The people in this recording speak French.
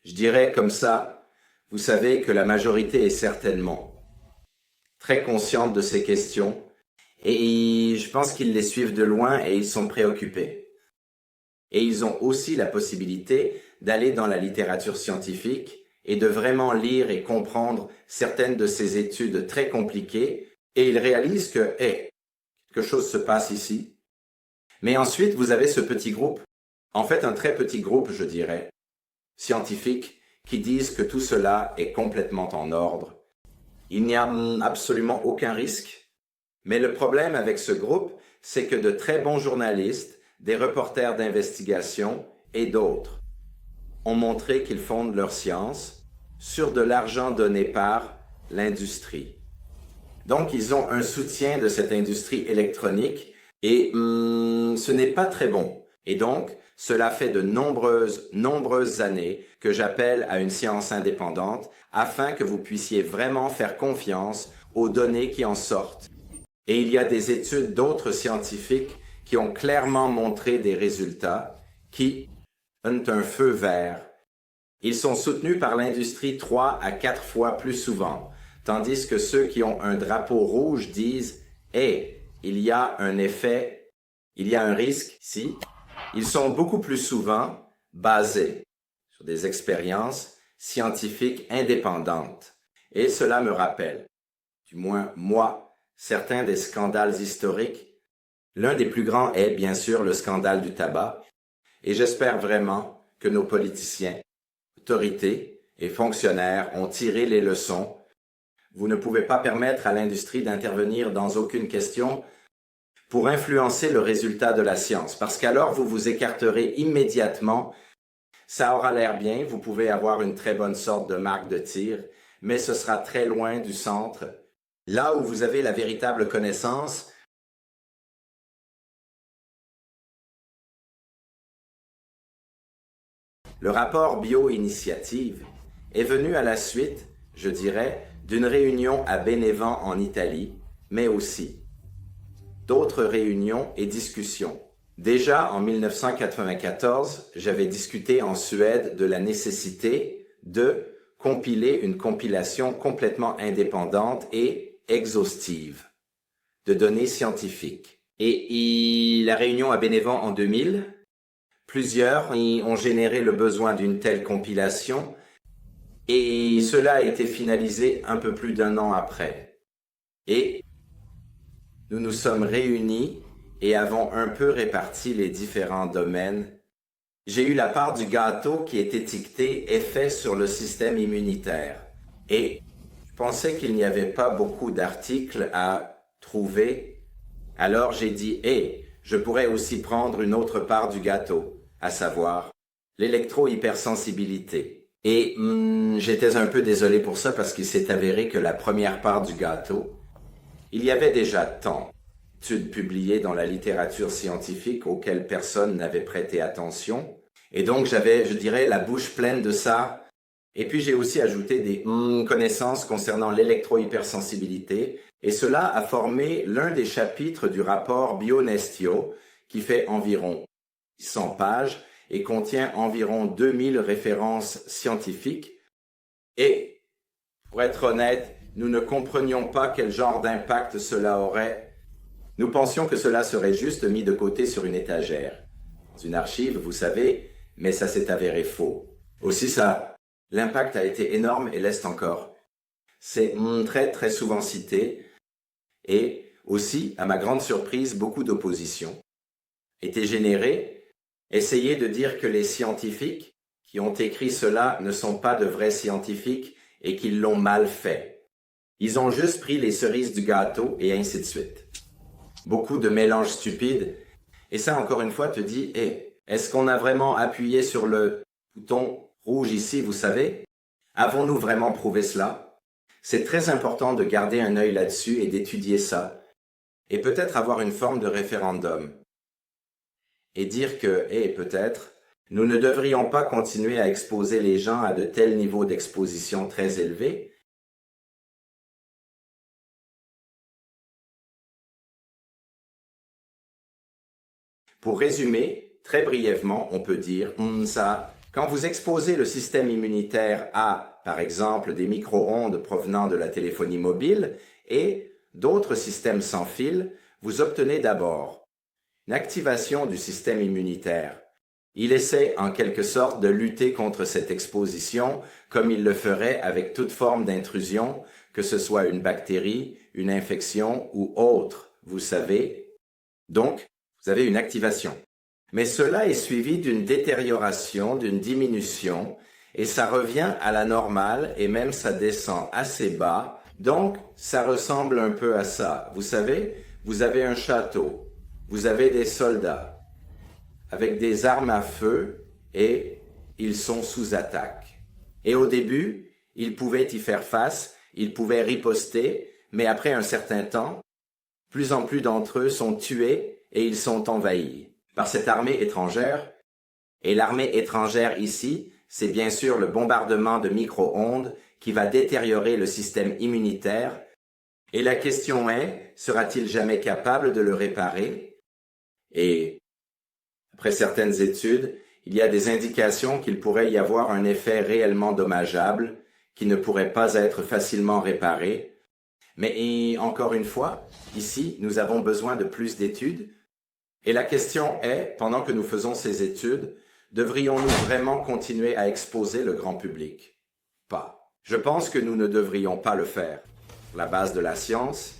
Je dirais comme ça, vous savez que la majorité est certainement très consciente de ces questions et je pense qu'ils les suivent de loin et ils sont préoccupés. Et ils ont aussi la possibilité d'aller dans la littérature scientifique et de vraiment lire et comprendre certaines de ces études très compliquées et ils réalisent que, quelque chose se passe ici. Mais ensuite, vous avez ce petit groupe, en fait un très petit groupe, je dirais, scientifiques qui disent que tout cela est complètement en ordre. Il n'y a absolument aucun risque. Mais le problème avec ce groupe, c'est que de très bons journalistes, des reporters d'investigation et d'autres ont montré qu'ils fondent leur science sur de l'argent donné par l'industrie. Donc, ils ont un soutien de cette industrie électronique et ce n'est pas très bon. Et donc, cela fait de nombreuses années que j'appelle à une science indépendante afin que vous puissiez vraiment faire confiance aux données qui en sortent. Et il y a des études d'autres scientifiques qui ont clairement montré des résultats qui ont un feu vert. Ils sont soutenus par l'industrie 3 à 4 fois plus souvent, tandis que ceux qui ont un drapeau rouge disent « Hey, il y a un effet, il y a un risque ici ». Ils sont beaucoup plus souvent basés sur des expériences scientifiques indépendantes. Et cela me rappelle, du moins moi, certains des scandales historiques. L'un des plus grands est bien sûr le scandale du tabac. Et j'espère vraiment que nos politiciens, autorités et fonctionnaires ont tiré les leçons. Vous ne pouvez pas permettre à l'industrie d'intervenir dans aucune question pour influencer le résultat de la science, parce qu'alors vous vous écarterez immédiatement. Ça aura l'air bien, vous pouvez avoir une très bonne sorte de marque de tir, mais ce sera très loin du centre. Là où vous avez la véritable connaissance, le rapport Bio-Initiative est venu à la suite, je dirais, d'une réunion à Bénévent en Italie, mais aussi d'autres réunions et discussions. Déjà en 1994, j'avais discuté en Suède de la nécessité de compiler une compilation complètement indépendante et exhaustive de données scientifiques. Et la réunion à Bénévent en 2000, plusieurs ont généré le besoin d'une telle compilation et cela a été finalisé un peu plus d'un an après. Et nous nous sommes réunis et avons un peu réparti les différents domaines. J'ai eu la part du gâteau qui est étiqueté effet sur le système immunitaire. Et je pensais qu'il n'y avait pas beaucoup d'articles à trouver. Alors j'ai dit, je pourrais aussi prendre une autre part du gâteau, à savoir l'électro-hypersensibilité. Et j'étais un peu désolé pour ça parce qu'il s'est avéré que la première part du gâteau, il y avait déjà tant d'études publiées dans la littérature scientifique auxquelles personne n'avait prêté attention. Et donc j'avais, je dirais, la bouche pleine de ça. Et puis j'ai aussi ajouté des connaissances concernant l'électro-hypersensibilité. Et cela a formé l'un des chapitres du rapport Bionestio qui fait environ 100 pages et contient environ 2000 références scientifiques. Et, pour être honnête, nous ne comprenions pas quel genre d'impact cela aurait. Nous pensions que cela serait juste mis de côté sur une étagère, dans une archive, vous savez, mais ça s'est avéré faux. Aussi l'impact a été énorme et l'est encore. C'est très souvent cité et aussi, à ma grande surprise, beaucoup d'opposition était générée. Essayez de dire que les scientifiques qui ont écrit cela ne sont pas de vrais scientifiques et qu'ils l'ont mal fait. Ils ont juste pris les cerises du gâteau et ainsi de suite. Beaucoup de mélanges stupides. Et ça, encore une fois, te dit, est-ce qu'on a vraiment appuyé sur le bouton rouge ici, vous savez? Avons-nous vraiment prouvé cela? C'est très important de garder un œil là-dessus et d'étudier ça. Et peut-être avoir une forme de référendum. Et dire que, peut-être, nous ne devrions pas continuer à exposer les gens à de tels niveaux d'exposition très élevés. Pour résumer, très brièvement, on peut dire, ça Quand vous exposez le système immunitaire à, par exemple, des micro-ondes provenant de la téléphonie mobile et d'autres systèmes sans fil, vous obtenez d'abord une activation du système immunitaire. Il essaie en quelque sorte de lutter contre cette exposition comme il le ferait avec toute forme d'intrusion, que ce soit une bactérie, une infection ou autre, vous savez. Donc, vous avez une activation. Mais cela est suivi d'une détérioration, d'une diminution, et ça revient à la normale et même ça descend assez bas. Donc, ça ressemble un peu à ça. Vous savez, vous avez un château, vous avez des soldats avec des armes à feu et ils sont sous attaque. Et au début, ils pouvaient y faire face, ils pouvaient riposter, mais après un certain temps, plus en plus d'entre eux sont tués et ils sont envahis par cette armée étrangère. Et l'armée étrangère ici, c'est bien sûr le bombardement de micro-ondes qui va détériorer le système immunitaire. Et la question est, sera-t-il jamais capable de le réparer? Et après certaines études, il y a des indications qu'il pourrait y avoir un effet réellement dommageable qui ne pourrait pas être facilement réparé. Mais encore une fois, ici, nous avons besoin de plus d'études. Et la question est, pendant que nous faisons ces études, devrions-nous vraiment continuer à exposer le grand public? Pas. Je pense que nous ne devrions pas le faire. La base de la science,